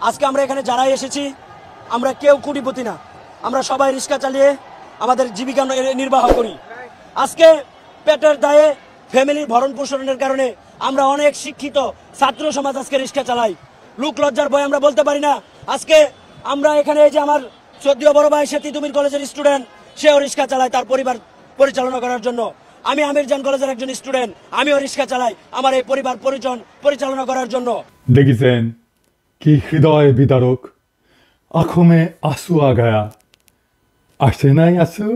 আজকে আমরা এখানে যারাই এসেছি আমরা কেউ কোটিপতি না, আমরা সবাই রিক্সা চালিয়ে আমাদের জীবিকা নির্বাহ করি। আজকে পেটের দায়ে ফ্যামিলির ভরণ পোষণের কারণে আমরা অনেক শিক্ষিত ছাত্র সমাজ আজকে রিক্সা চালাই। লোক লজ্জার ভয় আমরা বলতে পারি না। আজকে আমরা এখানে এই যে আমার শ্রদ্ধেয় বড় ভাই সে তিতুমির কলেজের স্টুডেন্ট, সেও রিক্সা চালায় তার পরিবার পরিচালনা করার জন্য। আমি আমিরজান কলেজের একজন স্টুডেন্ট, আমিও রিক্সা চালাই আমার এই পরিবার পরিচালনা করার জন্য। দেখেছেন কি হৃদয় বিদারক, আঁখোं में आंसू आ गया। আসে নাই আসু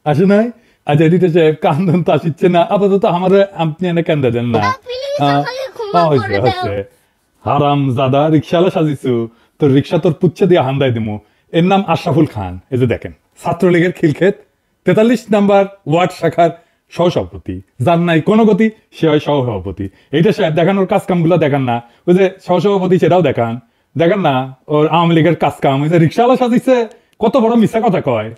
আসে নাই। আচ্ছা এডিটর সাহেব কান্দন তো আসছে না, আপাতত আমার আপনি এনে কান্দা দেন না। হারাম জাদা রিক্সাওয়ালা সাজিছু, তোর রিক্সা তোর পুচ্ছে দিয়ে হান্দাই দিমু। এর নাম আশরাফুল খান। এই যে দেখেন ছাত্রলীগের খিলক্ষেত 43 নাম্বার ওয়ার্ড শাখার সহসভাপতি, যার নাই কোনো গতি সে হয় সহসভাপতি। এইটা সাহেব দেখানোর কাজ কামগুলো দেখান না, ওই যে সহসভাপতি সেটাও দেখান না। ওর আওয়ামী লীগের কাজ কাম ওই যে রিক্সাওয়ালা সাজিছে, কত বড় মিথ্যা কথা কয়।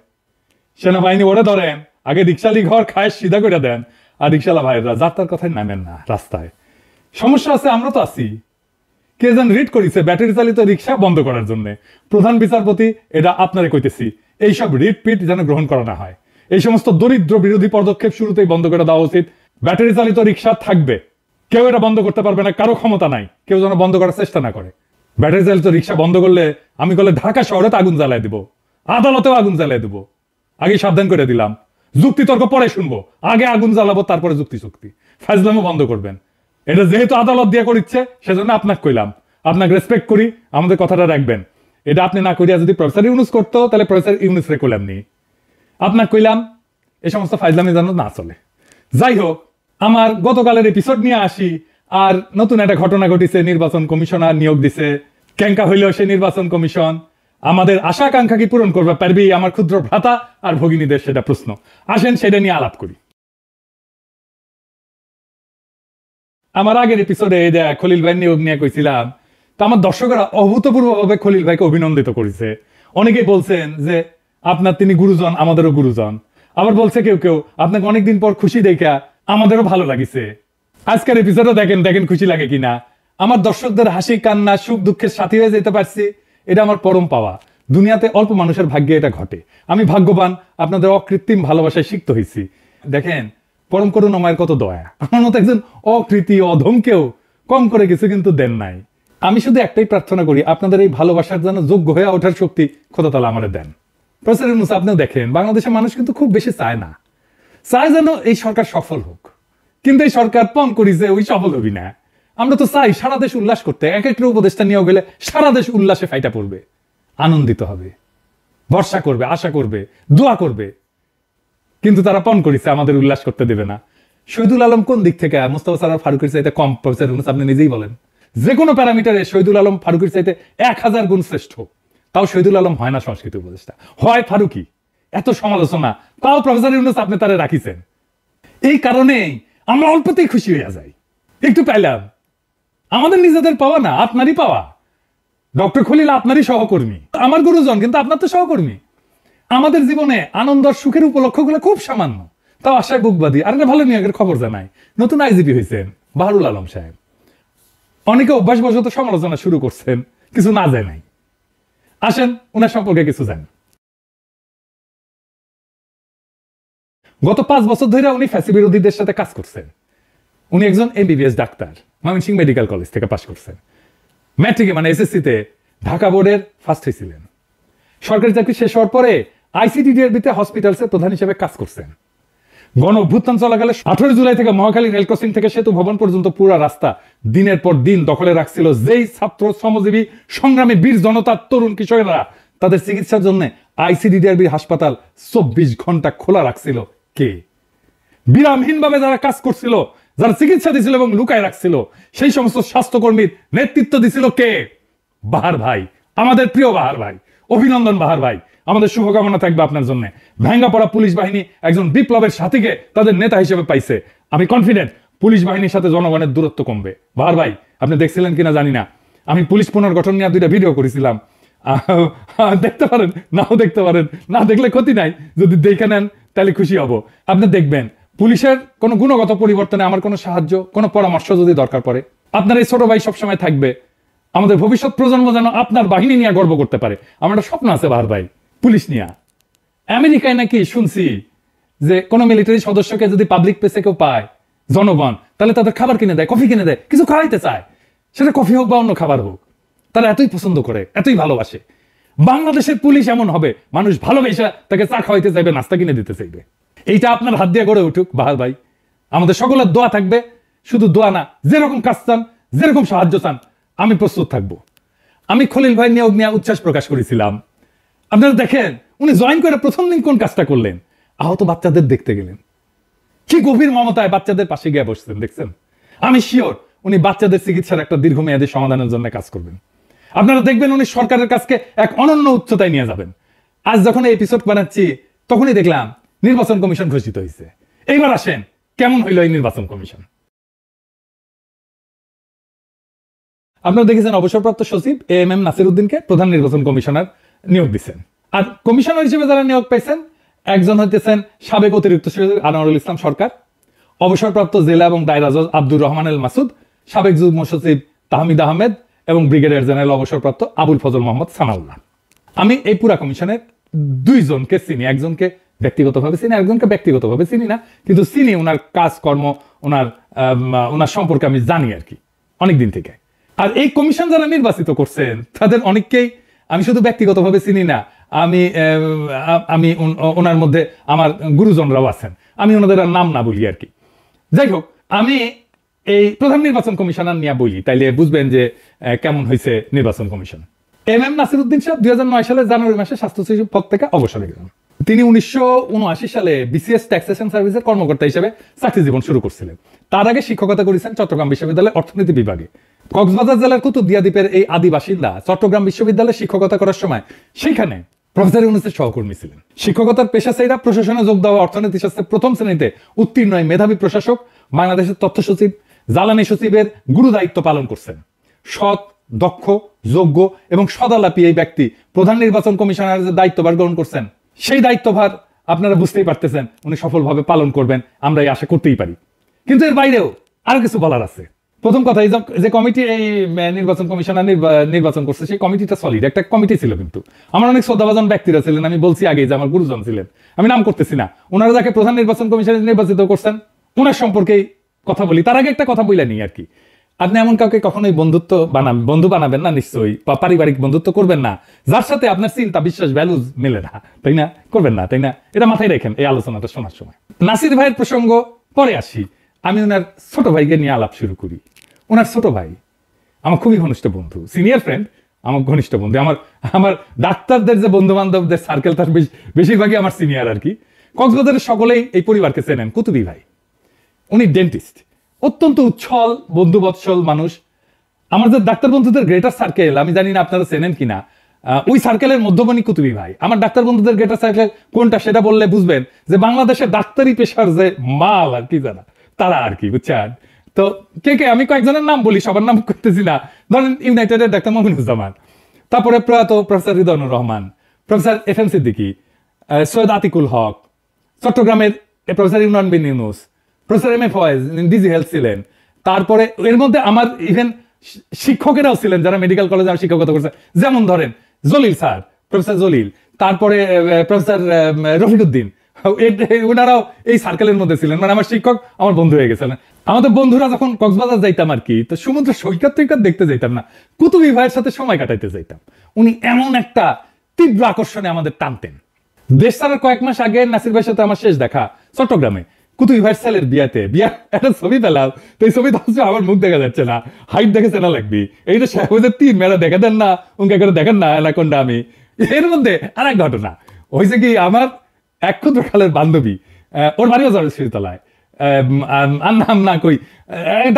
সেনাবাহিনী ওরে ধরেন, আগে রিক্সালি ঘর খায় সিধা করে দেন, আর রিক্সাওয়ালা ভাইরা যাত্রার কথাই নামেন না রাস্তায়। সমস্যা আছে, আমরা তো আছি। কে যেন রিট করেছে ব্যাটারি চালিত রিক্সা বন্ধ করার জন্য। প্রধান বিচারপতি এটা আপনারে কইতেছি, এইসব রিট পিট যেন গ্রহণ করা না হয়। এই সমস্ত দরিদ্র বিরোধী পদক্ষেপ শুরুতেই বন্ধ করে দেওয়া উচিত। ব্যাটারি চালিত রিক্সা থাকবে, কেউ এটা বন্ধ করতে পারবে না, কারো ক্ষমতা নাই, কেউ যেন বন্ধ করার চেষ্টা না করে। ব্যাটারি চালিত রিক্সা বন্ধ করলে আমি বলে ঢাকা শহরে তো আগুন জ্বালায় দিব, আদালতেও আগুন জ্বালায় দিব। আগে সাবধান করে দিলাম, যুক্তি তর্ক পরে শুনবো, আগে আগুন জ্বালাবো তারপরে যুক্তি চুক্তি। ফাজলামও বন্ধ করবেন। এটা যেহেতু আদালত দিয়ে করিচ্ছে সেজন্য আপনাকে কইলাম, আপনাকে রেসপেক্ট করি, আমাদের কথাটা রাখবেন। এটা আপনি না করিয়া যদি প্রফেসর ইউনুস করতো তাহলে প্রফেসর ইউনুস রে কইলাম নি, আপনাকে কইলাম এই সমস্ত ফাজলামি যেন না চলে। যাই হোক, আমার গতকালের এপিসোড নিয়ে আসি। আর নতুন একটা ঘটনা ঘটিছে, নির্বাচন কমিশনার নিয়োগ দিছে। কেঙ্কা হইলেও সে নির্বাচন কমিশন আমাদের আশা আকাঙ্ক্ষা কি পূরণ করবে পারবি আমার ক্ষুদ্র ভ্রাতা আর ভগিনীদের, সেটা প্রশ্ন। আসেন সেটা নিয়ে আলাপ করি। আমার আগের এপিসোডে খলিল ভাই নিয়োগ নিয়ে কইছিলাম, তো আমার দর্শকরা অভূতপূর্বভাবে খলিল ভাইকে অভিনন্দিত করেছে। অনেকেই বলছেন যে আপনার তিনি গুরুজন, আমাদেরও গুরুজন। আবার বলছে কেউ কেউ আপনাকে অনেকদিন পর খুশি দেখা আমাদেরও ভালো লাগিছে। আজকের এপিসোডও দেখেন খুশি লাগে কিনা। আমার দর্শকদের হাসি কান্না সুখ দুঃখের সাথী হয়ে যেতে পারছি, এটা আমার পরম পাওয়া। দুনিয়াতে অল্প মানুষের ভাগ্যে এটা ঘটে। আমি ভাগ্যবান, আপনাদের অকৃত্রিম ভালোবাসায় সিক্ত হয়েছি। দেখেন পরম করুণাময়ের কত দয়া, আমার মতো একজন অকৃতি অধমকেও কম করে কিছু কিন্তু দেন নাই। আমি শুধু একটাই প্রার্থনা করি, আপনাদের এই ভালোবাসার জন্য যোগ্য হয়ে ওঠার শক্তি খোদা তাআলা আমাদের দেন। প্রফেসর ইউনূস আপনিও দেখেন, বাংলাদেশের মানুষ কিন্তু খুব বেশি চায় না, চায় যেন এই সরকার সফল হোক। কিন্তু এই সরকার পণ করিছে ওই সফল হবি না। আমরা তো চাই সারা দেশ উল্লাস করতে, এক একটা উপদেষ্টা নিয়ে গেলে সারা দেশ উল্লাসে ফাইটা পড়বে, আনন্দিত হবে, ভরসা করবে, আশা করবে, দোয়া করবে। কিন্তু তারা পণ করেছে আমাদের উল্লাস করতে দেবে না। শহীদুল আলম কোন দিক থেকে মোস্তফা সরোয়ার ফারুকের চাইতে কম? প্রফেসর ইউনূস আপনি নিজেই বলেন, যে কোনো প্যারামিটারে শহীদুল আলম ফারুকের চাইতে 1000 গুণ শ্রেষ্ঠ। তাও শহীদুল আলম হয় না সংস্কৃতি উপদেষ্টা, হয় ফারুকি। এত সমালোচনা, তাও প্রফেসর ইউনূস আপনি তারা রাখিছেন। এই কারণেই আমরা অল্পতেই খুশি হয়ে যাই। একটু পাইলাম, আমাদের নিজেদের পাওয়া না, আপনারই পাওয়া। ডক্টর খলিল আপনারই সহকর্মী, আমার গুরুজন কিন্তু আপনার তো সহকর্মী। আমাদের জীবনে আনন্দ আর সুখের উপলক্ষগুলো খুব সামান্য, তাও আশায় বুকবাদী। আর একটা ভালো নিয়োগের খবর জানাই, নতুন আইজিপি হয়েছেন বাহারুল আলম সাহেব। অনেকে অভ্যাসবশত সমালোচনা শুরু করছেন, কিছু না যায় নাই। আসেন ওনার সম্পর্কে কিছু জানেন। গত 5 বছর ধরে উনি ফ্যাসি বিরোধীদের সাথে কাজ করছেন। উনি একজন MBBS doctor, Mymensingh medical college থেকে পাশ করছেন। ম্যাট্রিকে মানে এসএসসিতে ঢাকা বোর্ডের ফার্স্ট হয়েছিলেন। সরকারি চাকরি শেষ হওয়ার পরে আইসিডিডিআরবিতে হসপিটালসে প্রধান হিসেবে কাজ করছেন। গণ অভ্যুত্থান চলাকালে 18 জুলাই থেকে মহাখালী রেল ক্রসিং থেকে সেতু ভবন পর্যন্ত পুরো রাস্তা দিনের পর দিন দখলে রাখছিল যেই ছাত্র শ্রমজীবী সংগ্রামী বীর জনতার তরুণ কিশোরেরা তাদের চিকিৎসার জন্য আইসিডিডিআরবির হাসপাতাল 24 ঘন্টা খোলা রাখছিল কে? বিরামহীনভাবে যারা কাজ করছিল, যারা চিকিৎসা দিছিল এবং লুকায় রাখছিল, সেই সমস্ত স্বাস্থ্যকর্মীর নেতৃত্ব দিছিল কে? বাহার ভাই, আমাদের প্রিয় বাহার ভাই। অভিনন্দন বাহার ভাই, আমাদের শুভকামনা থাকবে আপনার জন্য। ভাঙ্গা পড়া পুলিশ বাহিনী একজন বিপ্লবের সাথীকে তাদের নেতা হিসেবে পাইছে। আমি কনফিডেন্ট পুলিশ বাহিনীর সাথে জনগণের দূরত্ব কমবে। বাহার ভাই আপনি দেখছিলেন কিনা জানি না, আমি পুলিশ পুনর্গঠন নিয়ে 2টা ভিডিও করেছিলাম। দেখতে পারেন, নাও দেখতে পারেন, না দেখলে ক্ষতি নাই। যদি দেখে নেন তাহলে খুশি হব। আপনি দেখবেন পুলিশের কোনো গুণগত পরিবর্তনে আমার কোনো সাহায্য, কোনো পরামর্শ যদি দরকার পড়ে, আপনার এই ছোট ভাই সবসময় থাকবে। আমাদের ভবিষ্যৎ প্রজন্ম যেন আপনার বাহিনী নিয়ে গর্ব করতে পারে। আমার একটা স্বপ্ন আছে বাহার ভাই, পুলিশ নিয়ে। আমেরিকায় নাকি শুনছি যে কোনো মিলিটারি সদস্যকে যদি পাবলিক প্লেসে কেউ পায় জনগণ, তাহলে তাদের খাবার কিনে দেয়, কফি কিনে দেয়, কিছু খাওয়াইতে চায়, সেটা কফি হোক বা অন্য খাবার হোক। তারা এতই পছন্দ করে, এতই ভালোবাসে। বাংলাদেশের পুলিশ এমন হবে, মানুষ ভালোবেসে তাকে চা খাওয়াইতে চাইবে, নাস্তা কিনে দিতে চাইবে। এইটা আপনার হাত দিয়ে গড়ে উঠুক বাহার ভাই। আমাদের সকলের দোয়া থাকবে, শুধু দোয়া না, যেরকম কাজ চান, যেরকম সাহায্য চান, আমি প্রস্তুত থাকবো। আমি খলিল ভাই নিয়োগ নিয়ে উচ্ছ্বাস প্রকাশ করেছিলাম। আপনারা দেখেন উনি জয়েন করে প্রথম দিন কোন কাজটা করলেন, আহত বাচ্চাদের দেখতে গেলেন, কি গভীর মমতায় বাচ্চাদের পাশে গিয়ে বসছেন, দেখছেন? আমি শিওর উনি বাচ্চাদের চিকিৎসার একটা দীর্ঘমেয়াদী সমাধানের জন্য কাজ করবেন। আপনারা দেখবেন উনি সরকারের কাছকে এক অনন্য উচ্চতায় নিয়ে যাবেন। আজ যখন এই এপিসোড বানাচ্ছি তখনই দেখলাম নির্বাচন কমিশন ঘোষিত হয়েছে। এইবার আসেন কেমন হইল এই নির্বাচন কমিশন। আপনারা দেখেছেন অবসরপ্রাপ্ত সচিব এএমএম নাসিরউদ্দিনকে প্রধান নির্বাচন কমিশনার নিয়োগ দিচ্ছেন। আর কমিশনার হিসেবে যারা নিয়োগ পাইছেন, একজন হইতেছেন সাবেক অতিরিক্ত সচিব আনোয়ারুল ইসলাম সরকার, অবসরপ্রাপ্ত জেলা এবং দায়রা জজ আব্দুর রহমান আল মাসুদ, সাবেক যুগ্ম সচিব তাহমিদ আহমেদ এবং ব্রিগেডিয়ার জেনারেল অবসরপ্রাপ্ত আবুল ফজল মোহাম্মদ সানাউল্লাহ। আমি এই পুরা কমিশনের দুইজনকে চিনি, একজনকে ব্যক্তিগতভাবে চিনি, একজনকে ব্যক্তিগতভাবে চিনি না, কিন্তু চিনি ওনার কাজকর্ম, ওনার সম্পর্কে আমি জানি আর কি অনেকদিন থেকে। আর এই কমিশন যারা নির্বাচিত করছেন তাদের অনেককেই আমি শুধু ব্যক্তিগতভাবে চিনি না, আমি ওনার মধ্যে আমার গুরুজনরাও আছেন, আমি ওনাদের নাম না বলি আর কি। যাই হোক, আমি এই প্রধান নির্বাচন কমিশনার নিয়ে বলি, তাইলে বুঝবেন যে কেমন হয়েছে নির্বাচন কমিশন। এমএম নাসিরউদ্দিন সাহেব 2009 সালের জানুয়ারি মাসে স্বাস্থ্য সচিব পদ থেকে অবসরে গেলেন। তিনি 1979 সালে বিসিএস ট্যাক্সেশন সার্ভিসের কর্মকর্তা হিসেবে চাকরি জীবন শুরু করছিলেন। তার আগে শিক্ষকতা করেছেন চট্টগ্রাম বিশ্ববিদ্যালয়ের অর্থনীতি বিভাগে। কক্সবাজার জেলার কুতুবদিয়া দ্বীপের এই আদি বাসিন্দা চট্টগ্রাম বিশ্ববিদ্যালয়ে শিক্ষকতা করার সময় সেখানে প্রফেসর ইউনূসের সহকর্মী ছিলেন। শিক্ষকতার পেশা ছেড়ে প্রশাসনে যোগ দেওয়া অর্থনীতি শাস্ত্রে প্রথম শ্রেণীতে উত্তীর্ণ মেধাবী প্রশাসক, বাংলাদেশের তথ্য সচিব, জ্বালানি সচিবের গুরু দায়িত্ব পালন করছেন। সৎ, দক্ষ, যোগ্য এবং সদালাপী এই ব্যক্তি প্রধান নির্বাচন কমিশনারের যে দায়িত্বভার গ্রহণ করছেন, সেই দায়িত্বভার আপনারা বুঝতেই পারতেছেন উনি সফলভাবে পালন করবেন, আমরা এই আশা করতেই পারি। কিন্তু এর বাইরেও আরো কিছু বলার আছে। প্রথম কথা, যে কমিটি এই নির্বাচন কমিশনার নির্বাচন করছে, সেই কমিটিটা সলিড একটা কমিটি ছিল। কিন্তু আমার অনেক শ্রদ্ধাভাজন ব্যক্তিরা ছিলেন, আমি বলছি আগে যে আমার গুরুজন ছিলেন, আমি নাম করতেছি না। ওনারা যাকে প্রধান নির্বাচন কমিশনে নির্বাচিত করছেন ওনার সম্পর্কেই কথা বলি। তার আগে একটা কথা বলে নিই আর কি, আপনি এমন কাউকে কখনোই বন্ধু বানাবেন না নিশ্চয়ই, বা পারিবারিক বন্ধুত্ব করবেন না যার সাথে আপনার চিন্তা, বিশ্বাস, ভ্যালুজ মেলে না, তাই না? করবেন না, তাই না? এটা মাথায় রাখেন এই আলোচনাটা শোনার সময়। নাসির ভাইয়ের প্রসঙ্গ পরে আসি, আমি ওনার ছোট ভাইকে নিয়ে আলাপ শুরু করি। ওনার ছোট ভাই আমার খুবই ঘনিষ্ঠ বন্ধু, সিনিয়র ফ্রেন্ড, আমার ঘনিষ্ঠ বন্ধু। আমার ডাক্তারদের যে বন্ধু বান্ধবদের সার্কেল, তার বেশিরভাগই আমার সিনিয়র আর কি। কক্সবাজারের সকলেই এই পরিবারকে চেনেন। কুতুবি ভাই, উনি ডেন্টিস্ট, অত্যন্ত উচ্ছল বন্ধুবৎসল মানুষ। আমার যে ডাক্তার বন্ধুদের গ্রেটার সার্কেল, আমি জানি না আপনারা চেনেন কিনা, ওই সার্কেলের মধ্যমণি কুতুবি ভাই। আমার ডাক্তার বন্ধুদের গ্রেটার সার্কেল কোনটা সেটা বললে বুঝবেন যে বাংলাদেশের ডাক্তারি পেশার যে মাল আর কি যারা, তারা আর কি, বুঝছেন? তো কে আমি কয়েকজনের নাম বলি, সবার নাম করতেছি না। ধরেন ইউনাইটেডের ডাক্তার মমিনুজ্জামান, তারপরে প্রয়াত professor Ridwanur Rahman, professor F M. Siddiqui, Syed Atikul Haque, চট্টগ্রামের professor Imran bin Yunus, professor M A Faiz DG health ছিলেন। তারপরে এর মধ্যে আমার ইভেন শিক্ষকেরাও ছিলেন যারা মেডিকেল কলেজে আমার শিক্ষকতা করছে, যেমন ধরেন জলিল স্যার, প্রফেসর জলিল, তারপরে প্রফেসর রফিকুদ্দিন, ওনারাও এই সার্কেলের মধ্যে ছিলেন। মানে আমার শিক্ষক আমার বন্ধু হয়ে গেছিলেন। আমাদের বন্ধুরা যখন কক্সবাজার যাইতাম আর কি, তো সমুদ্র সৈকত দেখতে যাইতাম না, কুতুবি ভাইয়ের সাথে সময় কাটাইতে যাইতাম। উনি এমন একটা তীব্র আকর্ষণে আমাদের টানতেন। দেশ ছাড়ার কয়েক মাস আগে নাসির ভাইয়ের সাথে আমার শেষ দেখা চট্টগ্রামে, কুতুবি ভাইয়ের ছেলের বিয়াতে। একটা ছবি পেলাম, তো এই ছবিতে হচ্ছে আমার মুখ দেখা যাচ্ছে না, হাইট দেখে চেনা লাগবি, এই যে শাহবাজের তীর মেলা দেখা দেন না, উনকে করে দেখেন না এনাকোন্ডা। আমি এর মধ্যে আর এক ঘটনা হয়েছে কি, আমার এক ক্ষুদ্র কালের বান্ধবী, ওর বাড়িও জলশীতলায়, আর নাম না কই,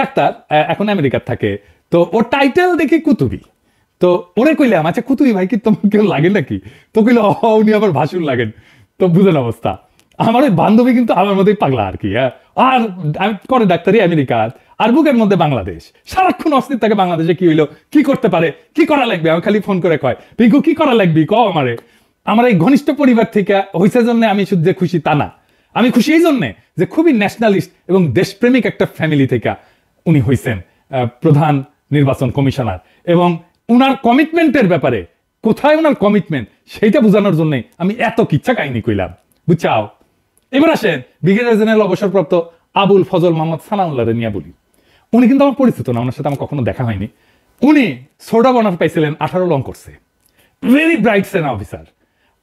ডাক্তার, এখন আমেরিকার থাকে। তো ওর টাইটেল দেখি কুতুবি। তো ওরে কইলাম, আচ্ছা কুতুবি ভাই কি তোমার কেউ লাগে নাকি? তো কইল উনি আবার ভাসুর লাগেন। তো বুঝেন অবস্থা। আমার ওই বান্ধবী কিন্তু আমার মধ্যেই পাগলা আর কি। আর করে ডাক্তারি আমেরিকার, আর বুকের মধ্যে বাংলাদেশ, সারাক্ষণ অস্থির থাকে বাংলাদেশে কি হইলো, কি করতে পারে, কি করা লাগবে। আমি খালি ফোন করে কয়, পিঙ্কু কি করা লাগবি ক আমারে। আমার এই ঘনিষ্ঠ পরিবার থেকে হইছে জন্য আমি শুধু যে খুশি তা না, আমি খুশি এই জন্যে যে খুবই ন্যাশনালিস্ট এবং দেশপ্রেমিক একটা ফ্যামিলি থেকে উনি হইছেন প্রধান নির্বাচন কমিশনার, এবং উনার কমিটমেন্টের ব্যাপারে কোথায় উনার কমিটমেন্ট সেইটা বোঝানোর জন্য আমি এত কিচ্ছা কাহিনী কইলাম, বুঝছাও। এবার আসেন ব্রিগেডিয়ার জেনারেল অবসরপ্রাপ্ত আবুল ফজল মোহাম্মদ সানাউল্লাহরে নিয়ে বলি। উনি কিন্তু আমার পরিচিত না, ওনার সাথে আমার কখনো দেখা হয়নি। উনি সোডা বনার পাইছিলেন, 18 লং করছে, ভেরি ব্রাইট সেনা অফিসার,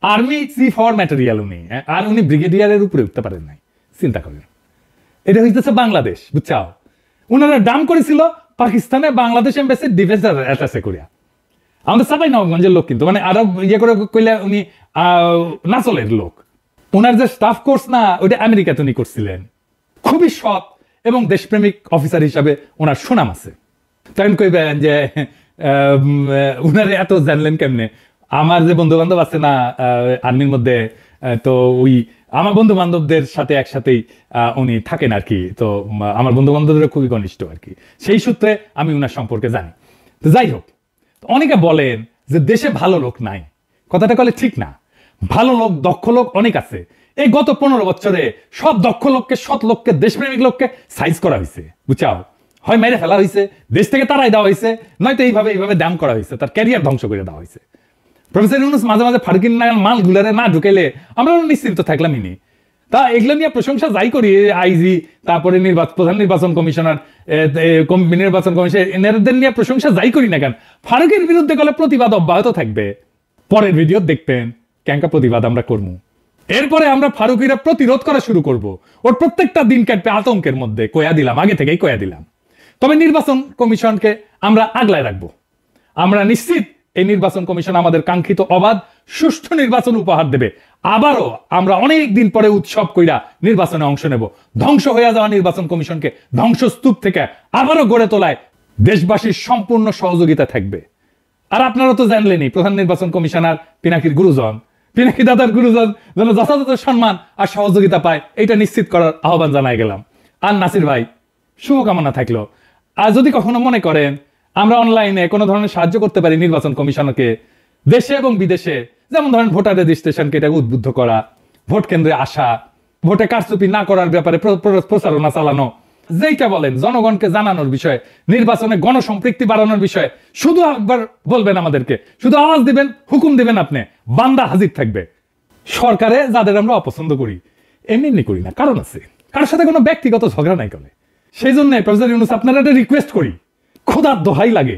আর্মি চিফ হওয়ার ম্যাটেরিয়াল উনি, আর উনি ব্রিগেডিয়ারের উপরে উঠতে পারেন নাই। চিন্তা করেন, এটা হইতেছে বাংলাদেশ, বুঝছাও। উনারা ডাম করেছিল পাকিস্তানে বাংলাদেশ এম্বাসি ডিফেন্স অ্যাটাচে করিয়া। আমাদের সাবাই নবগঞ্জের লোক, কিন্তু মানে আরো ইয়ে করে কইলে উনি নাচলের লোক। ওনার যে স্টাফ কোর্স না, ওইটা আমেরিকাতে উনি করছিলেন। খুবই সৎ এবং দেশপ্রেমিক অফিসার হিসাবে ওনার সুনাম আছে। তখন কইবেন যে উনারে এত জানলেন কেমনে? আমার যে বন্ধু বান্ধব আছে না আর্মির মধ্যে, তো ওই আমার বন্ধু বান্ধবদের সাথে একসাথেই উনি থাকেন আর কি। তো আমার বন্ধু বান্ধবদের খুবই ঘনিষ্ঠ আর কি, সেই সূত্রে আমি উনার সম্পর্কে জানি। তো যাই হোক, অনেকে বলেন যে দেশে ভালো লোক নাই, কথাটা বলে ঠিক না। ভালো লোক, দক্ষ লোক অনেক আছে। এই গত 15 বছরে সব দক্ষ লোককে, সৎ লোককে, দেশপ্রেমিক লোককে সাইজ করা হয়েছে, বুঝাও। হয় মেরে ফেলা হয়েছে, দেশ থেকে তারাই দেওয়া হয়েছে, নয়তো এইভাবে দাম করা হয়েছে, তার ক্যারিয়ার ধ্বংস করে দেওয়া হয়েছে। প্রফেসর ইউনূস মাঝে মাঝে ফারকিন মাল গুলারে না ঢুকাইলে আমরা নিশ্চিন্ত থাকলামই নি। তা এগুলো নিয়ে প্রশংসা যাই করি, আইজি, তারপরে প্রধান নির্বাচন কমিশনার, নির্বাচন কমিশন, এনাদের নিয়ে প্রশংসা যাই করি না কেন, ফারুকের বিরুদ্ধে গেলে প্রতিবাদ অব্যাহত থাকবে। পরের ভিডিও দেখবেন ক্যাঙ্কা প্রতিবাদ আমরা করবো। এরপরে আমরা ফারুকিরা প্রতিরোধ করা শুরু করব। ওর প্রত্যেকটা দিন কাটবে আতঙ্কের মধ্যে, কয়া দিলাম, আগে থেকেই কয়া দিলাম। তবে নির্বাচন কমিশনকে আমরা আগলায় রাখবো। আমরা নিশ্চিত এই নির্বাচন কমিশন আমাদের কাঙ্ক্ষিত অবাধ সুষ্ঠু নির্বাচন উপহার দেবে। আবারও আমরা অনেক দিন পরে উৎসব কইরা নির্বাচনে অংশ নেব। ধ্বংস হয়ে যাওয়া নির্বাচন কমিশনকে ধ্বংসস্তূপ থেকে আবারও গড়ে তোলায় দেশবাসীর সম্পূর্ণ সহযোগিতা থাকবে। আর আপনারা তো জানলেনই, প্রধান নির্বাচন কমিশনার পিনাকির গুরুজন, পিনাকি দাদার গুরুজন যেন যথাযথ সম্মান আর সহযোগিতা পায়, এটা নিশ্চিত করার আহ্বান জানাই গেলাম। আর নাসির ভাই, শুভকামনা থাকলো। আর যদি কখনো মনে করেন আমরা অনলাইনে কোনো ধরনের সাহায্য করতে পারি নির্বাচন কমিশনকে, দেশে এবং বিদেশে, যেমন ধরেন ভোটার রেজিস্ট্রেশনকে এটা উদ্বুদ্ধ করা, ভোট কেন্দ্রে আসা, ভোটে কারচুপি না করার ব্যাপারে প্রচারণা চালানো, যেইটা বলেন জনগণকে জানানোর বিষয়ে, নির্বাচনে গণসম্পৃক্তি বাড়ানোর বিষয়ে শুধু একবার বলবেন আমাদেরকে, শুধু আওয়াজ দিবেন, হুকুম দিবেন, আপনি বান্দা হাজির থাকবে। সরকারে যাদের আমরা অপছন্দ করি, এমনি করি না, কারণ আছে, কারোর সাথে কোনো ব্যক্তিগত ঝগড়া নাই করে। সেই জন্য প্রফেসর ইউনূস আপনারা একটা রিকোয়েস্ট করি, খোদার দোহাই লাগে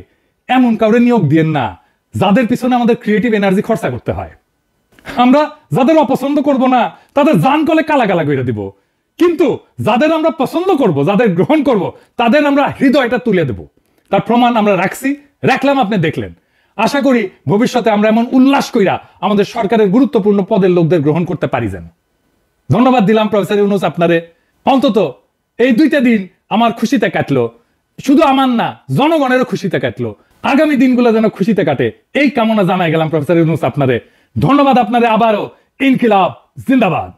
এমন কাউরে নিয়োগ দিয়েন না যাদের পিছনে আমাদের ক্রিয়েটিভ এনার্জি খরচা করতে হয়। আমরা যাদের অপছন্দ করব না তাদের জান কলে কালা কালা করে দিব, কিন্তু যাদের আমরা পছন্দ করব, যাদের গ্রহণ করব, তাদের আমরা হৃদয়টা তুলে দেব। তার প্রমাণ আমরা রাখলাম, আপনি দেখলেন। আশা করি ভবিষ্যতে আমরা এমন উল্লাস কইরা আমাদের সরকারের গুরুত্বপূর্ণ পদের লোকদের গ্রহণ করতে পারি যেন। ধন্যবাদ দিলাম প্রফেসর ইউনূস আপনারে। অন্তত এই 2টা দিন আমার খুশিতে কাটলো, শুধু আমার না, জনগণেরও খুশিতে কাটলো। আগামী দিনগুলো যেন খুশিতে কাটে, এই কামনা জানাই গেলাম প্রফেসর ইউনূস আপনারে। ধন্যবাদ আপনারে আবারও। ইনকিলাব জিন্দাবাদ।